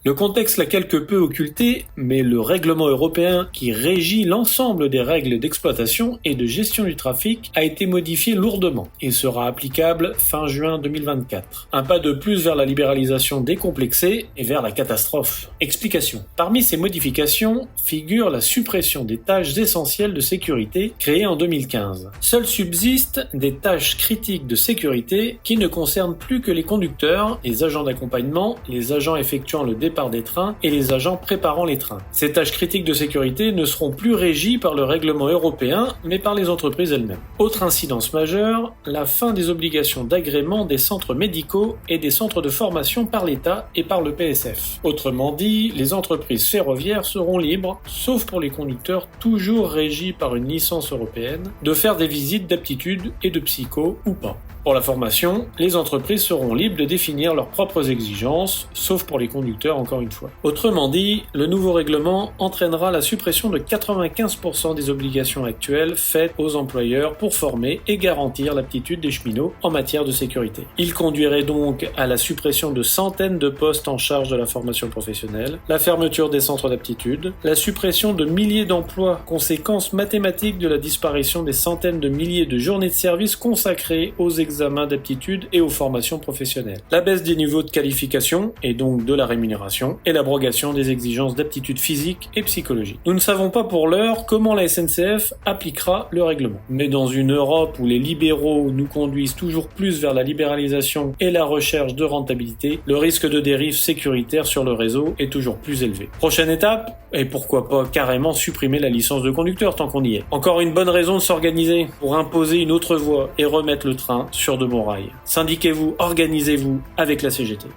Le contexte l'a quelque peu occulté, mais le règlement européen qui régit l'ensemble des règles d'exploitation et de gestion du trafic a été modifié lourdement et sera applicable fin juin 2024. Un pas de plus vers la libéralisation décomplexée et vers la catastrophe. Explication. Parmi ces modifications figure la suppression des tâches essentielles de sécurité créées en 2015. Seules subsistent des tâches critiques de sécurité qui ne concernent plus que les conducteurs, les agents d'accompagnement, les agents effectuant le départ des trains et les agents préparant les trains. Ces tâches critiques de sécurité ne seront plus régies par le règlement européen, mais par les entreprises elles-mêmes. Autre incidence majeure, la fin des obligations d'agrément des centres médicaux et des centres de formation par l'État et par le PSF. Autrement dit, les entreprises ferroviaires seront libres, sauf pour les conducteurs toujours régis par une licence européenne, de faire des visites d'aptitude et de psycho ou pas. Pour la formation, les entreprises seront libres de définir leurs propres exigences, sauf pour les conducteurs encore une fois. Autrement dit, le nouveau règlement entraînera la suppression de 95% des obligations actuelles faites aux employeurs pour former et garantir l'aptitude des cheminots en matière de sécurité. Il conduirait donc à la suppression de centaines de postes en charge de la formation professionnelle, la fermeture des centres d'aptitude, la suppression de milliers d'emplois, conséquence mathématique de la disparition des centaines de milliers de journées de service consacrées aux examens d'aptitude et aux formations professionnelles, la baisse des niveaux de qualification et donc de la rémunération et l'abrogation des exigences d'aptitude physique et psychologique. Nous ne savons pas pour l'heure comment la SNCF appliquera le règlement. Mais dans une Europe où les libéraux nous conduisent toujours plus vers la libéralisation et la recherche de rentabilité, le risque de dérive sécuritaire sur le réseau est toujours plus élevé. Prochaine étape, et pourquoi pas carrément supprimer la licence de conducteur tant qu'on y est. Encore une bonne raison de s'organiser pour imposer une autre voie et remettre le train sur de bons rails. Syndiquez-vous, organisez-vous avec la CGT.